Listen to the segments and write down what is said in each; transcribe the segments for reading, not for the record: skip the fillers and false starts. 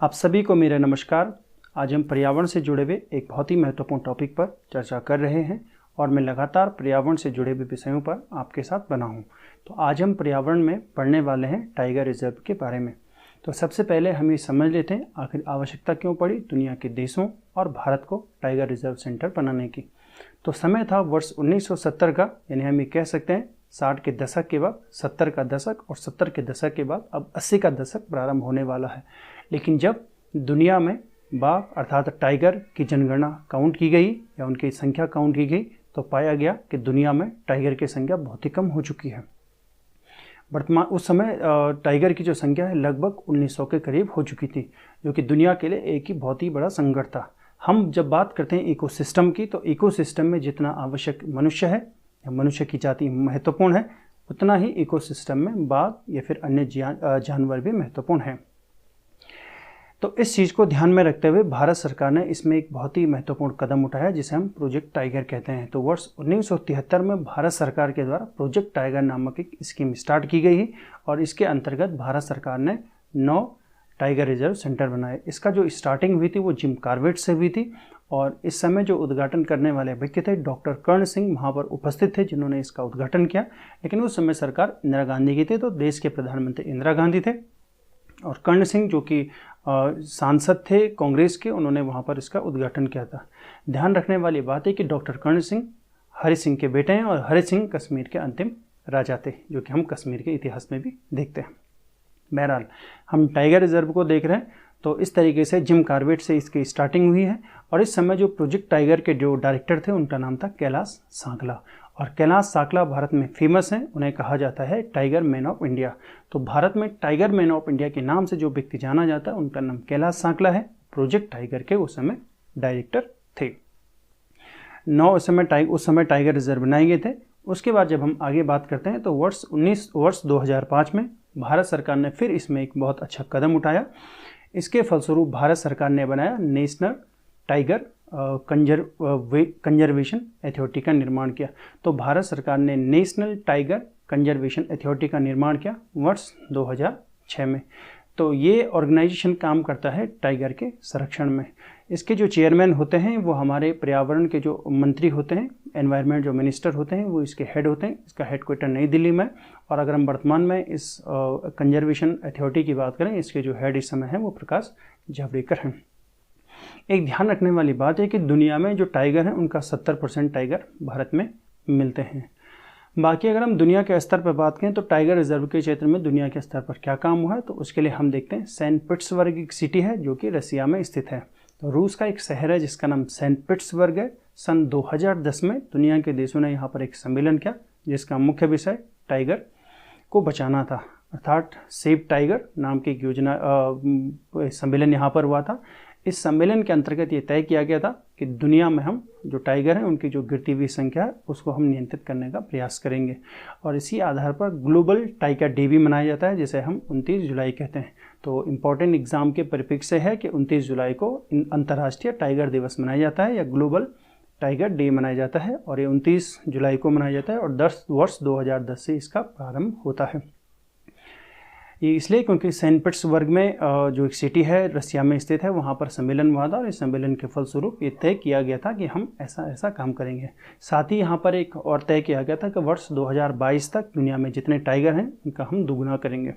आप सभी को मेरा नमस्कार। आज हम पर्यावरण से जुड़े हुए एक बहुत ही महत्वपूर्ण टॉपिक पर चर्चा कर रहे हैं और मैं लगातार पर्यावरण से जुड़े हुए विषयों पर आपके साथ बना हूं। तो आज हम पर्यावरण में पढ़ने वाले हैं टाइगर रिजर्व के बारे में। तो सबसे पहले हम ये समझ लेते हैं आखिर आवश्यकता क्यों पड़ी दुनिया के देशों और भारत को टाइगर रिजर्व सेंटर बनाने की। तो समय था वर्ष 1970 का, यानी हम ये कह सकते हैं 60 के दशक के बाद 70 का दशक और 70 के दशक के बाद अब 80 का दशक प्रारंभ होने वाला है। लेकिन जब दुनिया में बाघ अर्थात टाइगर की जनगणना काउंट की गई या उनकी संख्या काउंट की गई तो पाया गया कि दुनिया में टाइगर की संख्या बहुत ही कम हो चुकी है। वर्तमान उस समय टाइगर की जो संख्या है लगभग 1900 के करीब हो चुकी थी, जो कि दुनिया के लिए एक ही बहुत ही बड़ा संकट था। हम जब बात करते हैं इकोसिस्टम की, तो इकोसिस्टम में जितना आवश्यक मनुष्य है या मनुष्य की जाति महत्वपूर्ण है, उतना ही इकोसिस्टम में बाघ या फिर अन्य जानवर भी महत्वपूर्ण हैं। तो इस चीज़ को ध्यान में रखते हुए भारत सरकार ने इसमें एक बहुत ही महत्वपूर्ण कदम उठाया जिसे हम प्रोजेक्ट टाइगर कहते हैं। तो वर्ष 1973 में भारत सरकार के द्वारा प्रोजेक्ट टाइगर नामक एक स्कीम स्टार्ट की गई और इसके अंतर्गत भारत सरकार ने 9 टाइगर रिजर्व सेंटर बनाए। इसका जो स्टार्टिंग हुई थी वो जिम कॉर्बेट से हुई थी और इस समय जो उद्घाटन करने वाले व्यक्ति थे डॉक्टर कर्ण सिंह वहाँ पर उपस्थित थे जिन्होंने इसका उद्घाटन किया। लेकिन उस समय सरकार इंदिरा गांधी की थी, तो देश के प्रधानमंत्री इंदिरा गांधी थे और कर्ण सिंह जो कि सांसद थे कांग्रेस के, उन्होंने वहाँ पर इसका उद्घाटन किया था। ध्यान रखने वाली बात है कि डॉक्टर कर्ण सिंह हरि सिंह के बेटे हैं और हरि सिंह कश्मीर के अंतिम राजा थे, जो कि हम कश्मीर के इतिहास में भी देखते हैं। बहरहाल हम टाइगर रिजर्व को देख रहे हैं, तो इस तरीके से जिम कॉर्बेट से इसकी स्टार्टिंग हुई है और इस समय जो प्रोजेक्ट टाइगर के जो डायरेक्टर थे उनका नाम था कैलाश सांकला। और कैलाश सांकला भारत में फेमस हैं, उन्हें कहा जाता है टाइगर मैन ऑफ इंडिया। तो भारत में टाइगर मैन ऑफ इंडिया के नाम से जो व्यक्ति जाना जाता है उनका नाम कैलाश सांकला है। प्रोजेक्ट टाइगर के उस समय डायरेक्टर थे। उस समय टाइगर रिजर्व बनाए गए थे। उसके बाद जब हम आगे बात करते हैं तो वर्ष 2005 में भारत सरकार ने फिर इसमें एक बहुत अच्छा कदम उठाया। इसके फलस्वरूप भारत सरकार ने बनाया नेशनल टाइगर कंजर्वेशन अथॉरिटी का निर्माण किया। तो भारत सरकार ने नेशनल टाइगर कंजर्वेशन अथॉरिटी का निर्माण किया वर्ष 2006 में। तो ये ऑर्गेनाइजेशन काम करता है टाइगर के संरक्षण में। इसके जो चेयरमैन होते हैं वो हमारे पर्यावरण के जो मंत्री होते हैं, एनवायरनमेंट जो मिनिस्टर होते हैं, वो इसके हेड होते हैं। इसका हेडक्वार्टर नई दिल्ली में। और अगर हम वर्तमान में इस कंजर्वेशन अथॉरिटी की बात करें, इसके जो हेड इस समय हैं वो प्रकाश जावड़ेकर हैं। एक ध्यान रखने वाली बात है कि दुनिया में जो टाइगर हैं उनका 70% टाइगर भारत में मिलते हैं। बाकी अगर हम दुनिया के स्तर पर बात करें तो टाइगर रिजर्व के क्षेत्र में दुनिया के स्तर पर क्या काम हुआ है, तो उसके लिए हम देखते हैं सेंट पीटर्सबर्ग एक सिटी है जो कि रसिया में स्थित है। तो रूस का एक शहर है जिसका नाम सेंट पीटर्सबर्ग है। सन 2010 में दुनिया के देशों ने यहाँ पर एक सम्मेलन किया जिसका मुख्य विषय टाइगर को बचाना था, अर्थात सेव टाइगर नाम की एक योजना सम्मेलन यहाँ पर हुआ था। इस सम्मेलन के अंतर्गत ये तय किया गया था कि दुनिया में हम जो टाइगर हैं उनकी जो गिरती हुई संख्या है उसको हम नियंत्रित करने का प्रयास करेंगे। और इसी आधार पर ग्लोबल टाइगर डे भी मनाया जाता है जिसे हम 29 जुलाई कहते हैं। तो इम्पॉर्टेंट एग्जाम के परिप्रेक्ष्य है कि 29 जुलाई को अंतर्राष्ट्रीय टाइगर दिवस मनाया जाता है या ग्लोबल टाइगर डे मनाया जाता है और ये 29 जुलाई को मनाया जाता है और वर्ष 2010 से इसका प्रारंभ होता है। ये इसलिए क्योंकि सेंट पीटर्सबर्ग में जो एक सिटी है रसिया में स्थित है, वहाँ पर सम्मेलन हुआ था और इस सम्मेलन के फलस्वरूप ये तय किया गया था कि हम ऐसा काम करेंगे। साथ ही यहाँ पर एक और तय किया गया था कि वर्ष 2022 तक दुनिया में जितने टाइगर हैं उनका हम दुगुना करेंगे।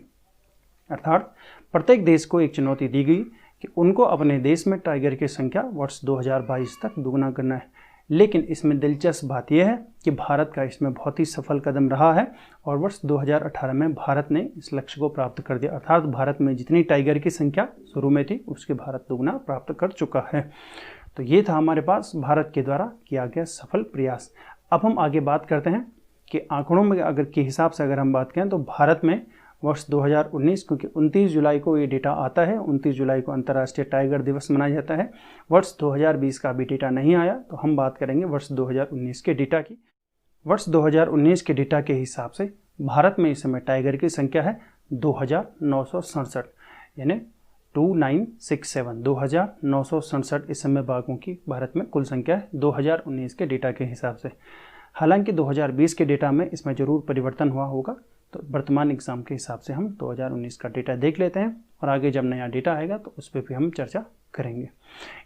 अर्थात प्रत्येक देश को एक चुनौती दी गई कि उनको अपने देश में टाइगर की संख्या वर्ष 2022 तक दुगुना करना है। लेकिन इसमें दिलचस्प बात यह है कि भारत का इसमें बहुत ही सफल कदम रहा है और वर्ष 2018 में भारत ने इस लक्ष्य को प्राप्त कर दिया। अर्थात भारत में जितनी टाइगर की संख्या शुरू में थी उसके भारत दुगुना प्राप्त कर चुका है। तो ये था हमारे पास भारत के द्वारा किया गया सफल प्रयास। अब हम आगे बात करते हैं कि आंकड़ों में अगर के हिसाब से अगर हम बात करें तो भारत में वर्ष 2019, क्योंकि 29 जुलाई को ये डेटा आता है, 29 जुलाई को अंतर्राष्ट्रीय टाइगर दिवस मनाया जाता है। वर्ष 2020 का अभी डेटा नहीं आया, तो हम बात करेंगे वर्ष 2019 के डेटा की। वर्ष 2019 के डेटा के हिसाब से भारत में इस समय टाइगर की संख्या है 2967, यानी 2967 2967 इस समय बाघों की भारत में कुल संख्या है 2019 के डेटा के हिसाब से। हालांकि 2020 के डेटा में इसमें ज़रूर परिवर्तन हुआ होगा, तो वर्तमान एग्ज़ाम के हिसाब से हम 2019 का डेटा देख लेते हैं और आगे जब नया डेटा आएगा तो उस पर भी हम चर्चा करेंगे।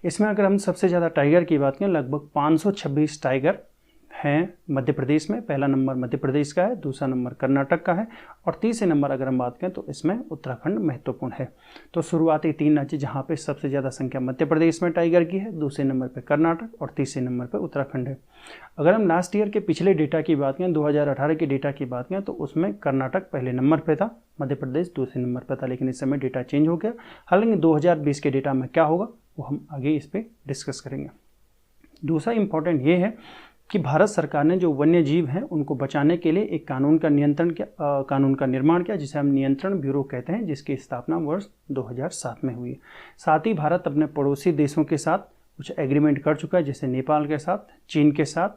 इसमें अगर हम सबसे ज़्यादा टाइगर की बात करें, लगभग 526 टाइगर हैं मध्य प्रदेश में। पहला नंबर मध्य प्रदेश का है, दूसरा नंबर कर्नाटक का है और तीसरे नंबर अगर हम बात करें तो इसमें उत्तराखंड महत्वपूर्ण है। तो शुरुआती 3 राज्य जहाँ पे सबसे ज़्यादा संख्या मध्य प्रदेश में टाइगर की है, दूसरे नंबर पे कर्नाटक और तीसरे नंबर पे उत्तराखंड है। अगर हम लास्ट ईयर के पिछले डेटा की बात करें, 2018 के डेटा की बात करें, तो उसमें कर्नाटक पहले नंबर पर था, मध्य प्रदेश दूसरे नंबर पर था, लेकिन इस समय डेटा चेंज हो गया। हालांकि 2020 के डेटा में क्या होगा वो हम आगे इस पर डिस्कस करेंगे। दूसरा इम्पॉर्टेंट ये है कि भारत सरकार ने जो वन्य जीव हैं उनको बचाने के लिए एक कानून का निर्माण किया, जिसे हम नियंत्रण ब्यूरो कहते हैं, जिसकी स्थापना वर्ष 2007 में हुई है। साथ ही भारत अपने पड़ोसी देशों के साथ कुछ एग्रीमेंट कर चुका है, जैसे नेपाल के साथ, चीन के साथ,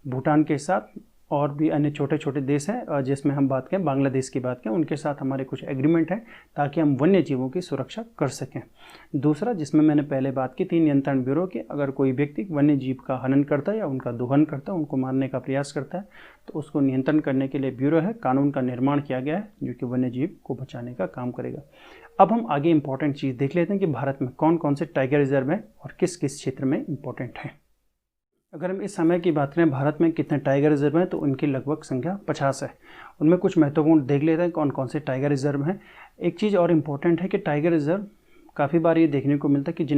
भूटान के साथ और भी अन्य छोटे छोटे देश हैं, जिसमें हम बात करें बांग्लादेश की बात करें, उनके साथ हमारे कुछ एग्रीमेंट हैं ताकि हम वन्य जीवों की सुरक्षा कर सकें। दूसरा, जिसमें मैंने पहले बात की थी नियंत्रण ब्यूरो की, अगर कोई व्यक्ति वन्य जीव का हनन करता है या उनका दोहन करता है, उनको मारने का प्रयास करता है, तो उसको नियंत्रण करने के लिए ब्यूरो है, कानून का निर्माण किया गया है जो कि वन्य जीव को बचाने का काम करेगा। अब हम आगे इंपॉर्टेंट चीज़ देख लेते हैं कि भारत में कौन कौन से टाइगर रिजर्व हैं और किस किस क्षेत्र में इंपॉर्टेंट हैं। अगर हम इस समय की बात करें भारत में कितने टाइगर रिजर्व हैं, तो उनकी लगभग संख्या 50 है। उनमें कुछ महत्वपूर्ण देख लेते हैं कौन कौन से टाइगर रिजर्व हैं। एक चीज़ और इम्पोर्टेंट है कि टाइगर रिजर्व काफ़ी बार ये देखने को मिलता है कि जो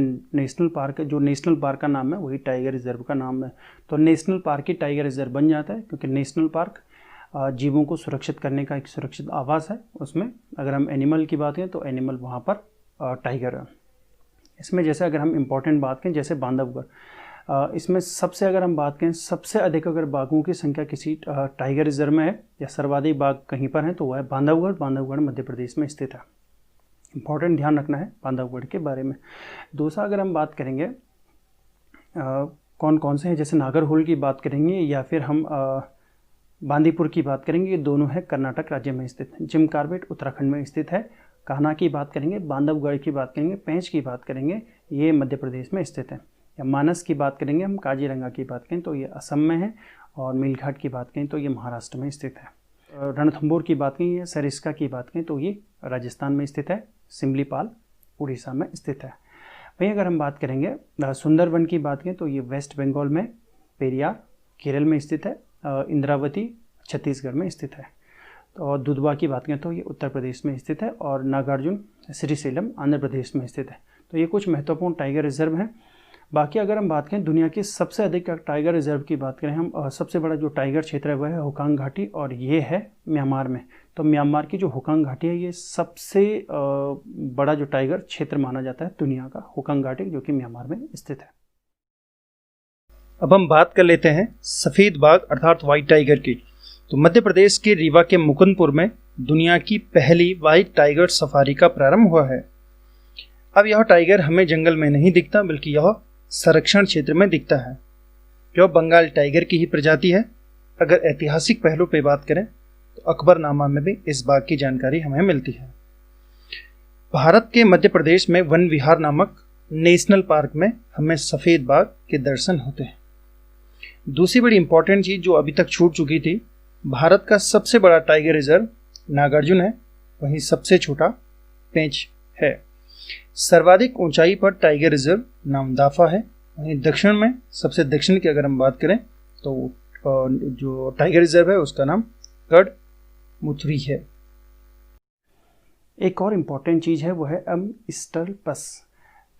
नेशनल पार्क का नाम है वही टाइगर रिजर्व का नाम है। तो नेशनल पार्क ही टाइगर रिजर्व बन जाता है, क्योंकि नेशनल पार्क जीवों को सुरक्षित करने का एक सुरक्षित आवास है। उसमें अगर हम एनिमल की बात करें तो एनिमल वहाँ पर टाइगर है। इसमें जैसे अगर हम इम्पोर्टेंट बात करें, जैसे बांधवगढ़, इसमें सबसे अगर हम बात करें सबसे अधिक अगर बाघों की संख्या किसी टाइगर रिजर्व में है या सर्वाधिक बाघ कहीं पर है तो वह है बांधवगढ़। बांधवगढ़ मध्य प्रदेश में स्थित है। इंपॉर्टेंट ध्यान रखना है बांधवगढ़ के बारे में। दूसरा, अगर हम बात करेंगे कौन कौन से हैं, जैसे नागरहोल की बात करेंगे या फिर हम बांदीपुर की बात करेंगे, ये दोनों है कर्नाटक राज्य में स्थित। जिम कॉर्बेट उत्तराखंड में स्थित है। कान्हा की बात करेंगे, बांधवगढ़ की बात करेंगे, पेंच की बात करेंगे, ये मध्य प्रदेश में स्थित है। या मानस की बात करेंगे हम, काजीरंगा की बात करें तो ये असम में है और मीलघाट की बात करें तो ये महाराष्ट्र में स्थित है। रणथंभौर की बात करें या सरिस्का की बात करें तो ये राजस्थान में स्थित है। सिमलीपाल उड़ीसा में स्थित है। वहीं अगर हम बात करेंगे सुंदरवन की बात करें तो ये वेस्ट बंगाल में, पेरियार केरल में स्थित है, इंद्रावती छत्तीसगढ़ में स्थित है। और दुधवा की बात करें तो ये उत्तर प्रदेश में स्थित है और नागार्जुन श्रीशैलम आंध्र प्रदेश में स्थित है। तो ये कुछ महत्वपूर्ण टाइगर रिजर्व हैं। बाकी अगर हम बात करें दुनिया की सबसे अधिक टाइगर रिजर्व की बात करें हम, सबसे बड़ा जो टाइगर क्षेत्र है वह है होकांग घाटी और ये है म्यांमार में। तो म्यांमार की जो होकांग घाटी है ये सबसे बड़ा जो टाइगर क्षेत्र माना जाता है दुनिया का, होकांग घाटी, जो कि म्यांमार में स्थित है। अब हम बात कर लेते हैं सफ़ेद बाघ अर्थात व्हाइट टाइगर की। तो मध्य प्रदेश के रीवा के मुकुंदपुर में दुनिया की पहली व्हाइट टाइगर सफारी का प्रारंभ हुआ है। अब यह टाइगर हमें जंगल में नहीं दिखता बल्कि यह संरक्षण क्षेत्र में दिखता है, जो बंगाल टाइगर की ही प्रजाति है। अगर ऐतिहासिक पहलू पे बात करें तो अकबरनामा में भी इस बाघ की जानकारी हमें मिलती है। भारत के मध्य प्रदेश में वन विहार नामक नेशनल पार्क में हमें सफ़ेद बाघ के दर्शन होते हैं। दूसरी बड़ी इंपॉर्टेंट चीज़ जो अभी तक छूट चुकी थी, भारत का सबसे बड़ा टाइगर रिजर्व नागार्जुन है, वहीं सबसे छोटा पेंच है। सर्वाधिक ऊंचाई पर टाइगर रिजर्व नामदाफा है। वहीं दक्षिण में सबसे दक्षिण की अगर हम बात करें तो जो टाइगर रिजर्व है उसका नाम गढ़मुथुरी है। एक और इम्पॉर्टेंट चीज़ है वो है स्टल्पस।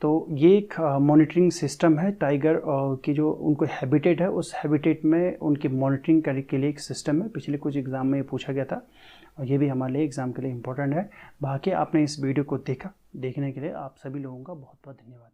तो ये एक मॉनिटरिंग सिस्टम है टाइगर की, जो उनको हैबिटेट है उस हैबिटेट में उनकी मॉनिटरिंग करने के लिए एक सिस्टम है। पिछले कुछ एग्ज़ाम में ये पूछा गया था और ये भी हमारे लिए एग्ज़ाम के लिए इम्पोर्टेंट है। बाकी आपने इस वीडियो को देखने के लिए आप सभी लोगों का बहुत बहुत धन्यवाद।